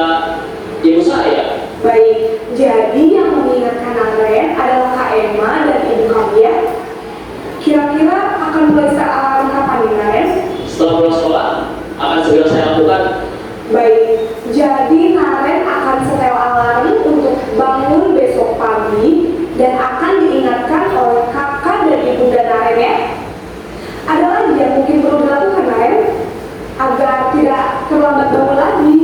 ibu saya. Baik, jadi yang mengingatkan Naren adalah Kak Emma dan ibu kamu ya? Kira-kira akan mulai set alarm kapan nih Naren? Setelah pulang sekolah, akan segera saya lakukan. Baik, jadi Naren akan setel alarm untuk bangun besok pagi dan akan diingatkan oleh kakak dan ibunda Naren ya. Ada lagi yang mungkin perlu dilakukan Naren agar tidak terlambat bangun lagi?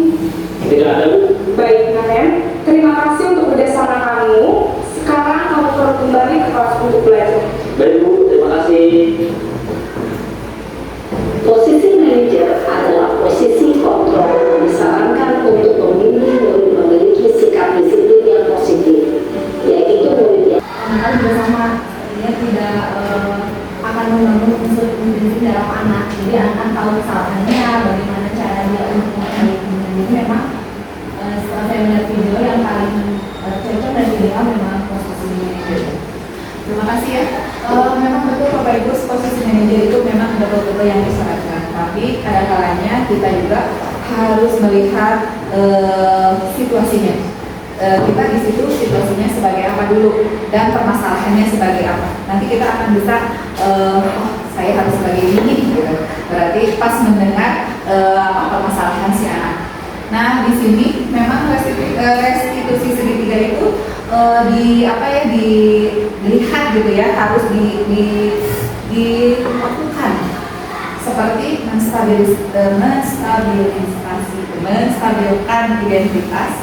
Tidak ada Bu. Baik Naren, terima kasih untuk kerjasama kamu. Sekarang kamu perlu kembali ke kelas untuk belajar. Baik Bu, terima kasih. Posisi manajer adalah posisi kontrol, disarankan untuk membimbing murid memiliki sikap disiplin yang positif, yaitu murid yang Anak juga sama, dia tidak akan membangun unsur disiplin dalam anak. Jadi anak tahu kesalahannya, bagaimana cara dia untuk memperbaikinya. Jadi memang setelah saya melihat video yang paling cocok dan ideal memang posisi manajer. Terima kasih ya. Memang betul Bapak Ibu, posisi manajer itu memang betul-betul yang disarankan. Tapi kadang-kadangnya kita juga harus melihat situasinya. Kita di situ situasinya sebagai apa dulu dan permasalahannya sebagai apa. Nanti kita akan bisa, saya harus sebagai ini, gitu. Berarti pas mendengar apa permasalahan si anak. Nah di sini memang restitusi segitiga itu dilihat gitu ya, harus dilakukan seperti menstabilkan identitas.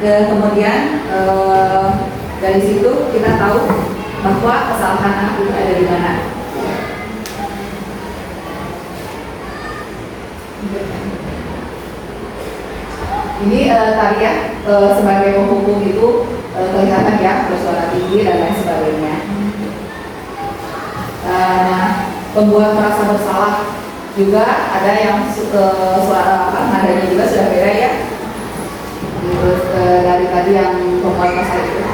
Kemudian dari situ kita tahu bahwa kesalahan anak itu ada di mana. Ini tadi ya sebagai penghukum itu kelihatan ya bersuara tinggi dan lain sebagainya. Pembuat merasa bersalah juga ada yang suara nadanya juga sudah beda ya. Terus dari tadi yang pembuat merasa itu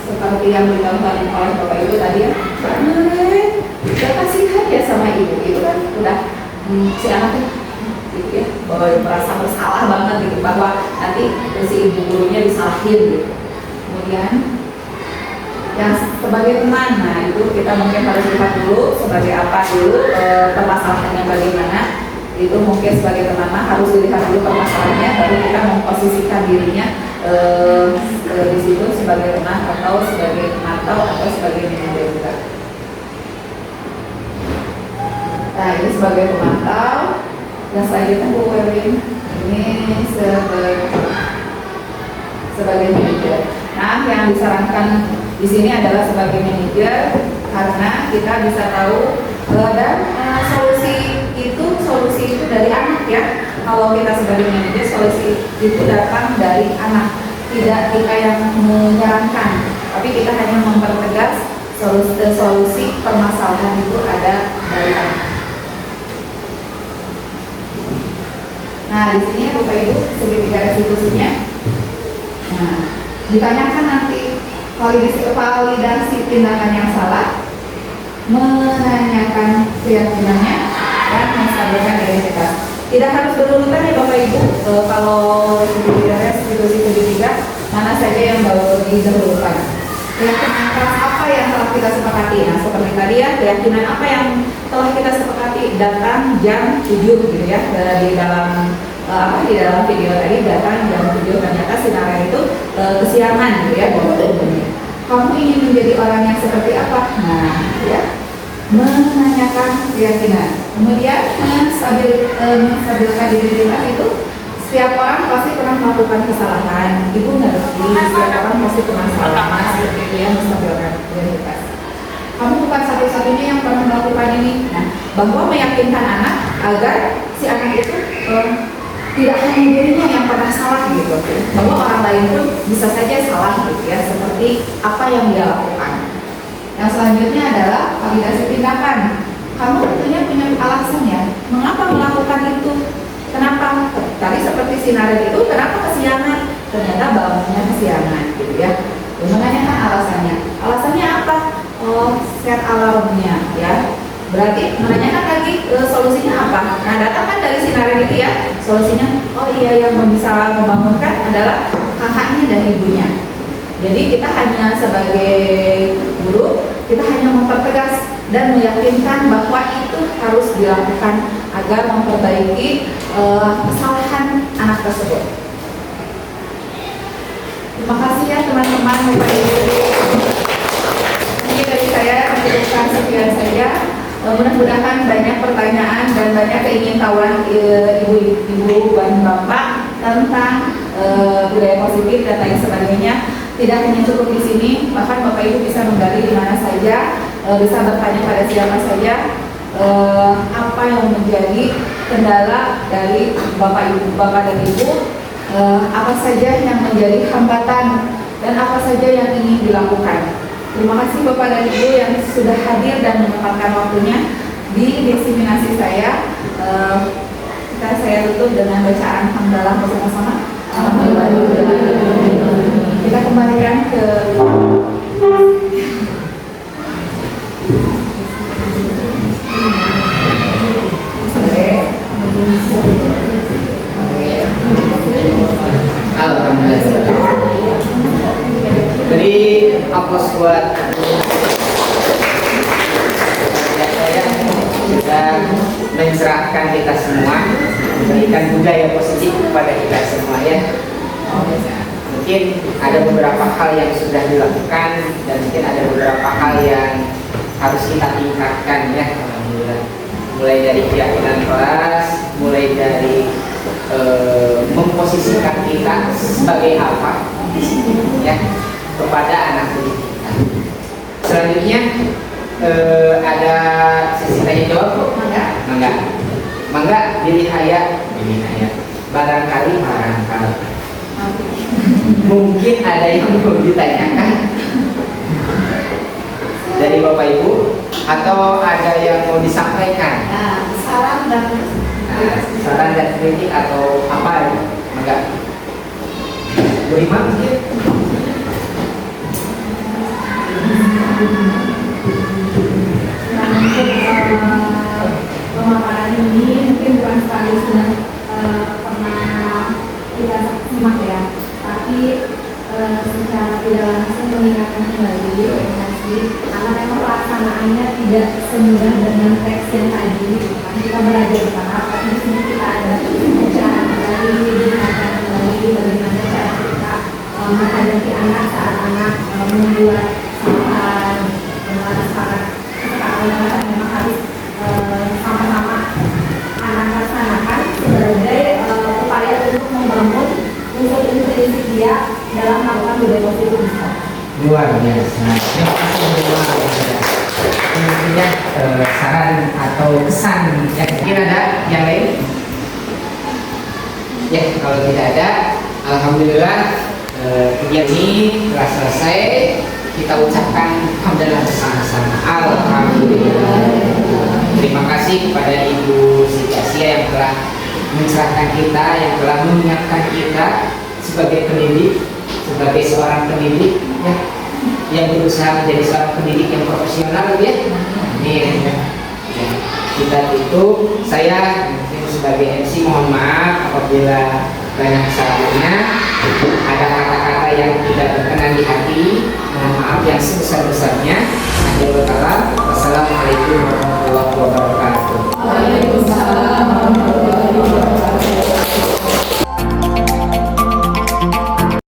seperti yang dilakukan oleh Bapak Ibu tadi ya, udah kasihan ya sama ibu gitu kan, udah si anak gitu ya, merasa bersalah banget gitu bahwa nanti si ibu gurunya disalahin gitu. Kemudian yang sebagai teman, nah itu kita mungkin harus lihat dulu sebagai apa dulu permasalahannya bagaimana. Itu mungkin sebagai teman harus dilihat dulu permasalahannya, baru kita memposisikan dirinya di situ sebagai teman atau sebagai pemantau atau sebagai manajer juga. Nah ini sebagai pemantau. Yang selanjutnya Bu Erwin, ini sebagai manajer. Nah yang disarankan di sini adalah sebagai manajer karena kita bisa tahu dan solusi itu dari anak ya. Kalau kita sebagai manajer, solusi itu datang dari anak, tidak kita yang menyarankan, tapi kita hanya mempertegas solusi permasalahan itu ada dari anak. Nah di sini Bapak Ibu segitiga restitusinya. Nah ditanyakan nanti validasi tindakan yang salah, menanyakan keyakinannya, dan menstabilkan identitas. Tidak harus berurutan ya Bapak Ibu. Kalau restitusi segitiga mana saja yang baru didahulukan. Keyakinan keras apa yang telah kita sepakati? Nah seperti tadi ya, keyakinan apa yang telah kita sepakati? Datang jam 7 gitu ya, di dalam di dalam video tadi datang jam 7, ternyata sinaren itu kesiangan gitu ya. Kamu ingin menjadi orang yang seperti apa? Nah ya, menanyakan keyakinan. Kemudian menstabilkan identitas itu, setiap orang pasti pernah melakukan kesalahan. Ibu ngerti, setiap orang pasti pernah salah. Seperti itu ya, menstabilkan identitas. Kamu bukan satu-satunya yang pernah melakukan ini. Nah, bahwa meyakinkan anak agar si anak itu tidak hanya dirinya yang pernah salah gitu, bahwa orang lain pun bisa saja salah gitu ya, seperti apa yang dia lakukan. Yang selanjutnya adalah validasi tindakan. Kamu tentunya punya alasan ya, mengapa melakukan itu? Kenapa? Tadi seperti sinarin itu, kenapa kesiangan? Ternyata bangunnya kesiangan, gitu ya. Menanyakan alasannya. Alasannya apa? Oh, set alarmnya, ya. Berarti menanyakan lagi solusinya apa? Nah, datang kan dari sinarin itu ya. Solusinya, oh iya, yang bisa membangunkan adalah kakaknya dan ibunya. Jadi kita hanya sebagai guru, kita hanya mempertegas dan meyakinkan bahwa itu harus dilakukan agar memperbaiki kesalahan anak tersebut. Terima kasih ya teman-teman. Ini dari saya menyebutkan sekian saja. Mudah-mudahan banyak pertanyaan dan banyak keingintahuan ibu-ibu dan bapak tentang budaya positif dan lain sebagainya. Tidak hanya cukup di sini, bahkan bapak ibu bisa menggali di mana saja, bisa bertanya pada siapa saja apa yang menjadi kendala dari bapak dan ibu, apa saja yang menjadi hambatan dan apa saja yang ingin dilakukan. Terima kasih Bapak dan Ibu yang sudah hadir dan menyempatkan waktunya di diseminasi saya. Saya tutup dengan bacaan hamdalah bersama-sama. Kita kembalikan ke Beri aplaus buat saya sudah mencerahkan kita semua, memberikan budaya positif kepada kita semua ya. Mungkin ada beberapa hal yang sudah dilakukan dan mungkin ada beberapa hal yang harus kita tingkatkan ya. Alhamdulillah. Mulai dari keyakinan kelas, mulai dari memposisikan kita sebagai apa ya kepada anak didik kita. Selanjutnya ada sesi tanya jawab. Mangga dilihaya barangkali mungkin ada yang mau ditanyakan dari Bapak Ibu atau ada yang mau disampaikan. Saran dan kritik atau apa? Mangga. Bu Imam mungkin. Pemaparan ini mungkin bukan sekali sudah pernah kita simak ya, tapi secara tidak langsung mengingatkan kembali orientasi karena memang pelaksanaannya tidak semudah dengan teks yang tadi. Kita belajar bertahap, tapi di sini kita ada cara kembali, diingatkan kembali bagaimana cara kita menghadapi anak saat anak membuat kesalahan, kesalahan memang harus sama-sama anak laksanakan sebagai upaya untuk membangun unsur-unsur prinsip dia dalam melakukan budaya positif. Luar biasa. Terima kasih luar biasa. Intinya saran atau pesan yang mungkin ada yang lain? Ya, kalau tidak ada, alhamdulillah kegiatan ini telah selesai. Kita ucapkan alhamdulillah bersama-sama. Alhamdulillah. Terima kasih kepada Ibu Siti Asia yang telah mencerahkan kita, yang telah mengingatkan kita sebagai pendidik, sebagai seorang pendidik ya, yang berusaha menjadi seorang pendidik yang profesional ya. Amin. Ya. Kita tutup. Saya sebagai MC mohon maaf apabila banyak kesalahannya, ada kata-kata yang tidak berkenan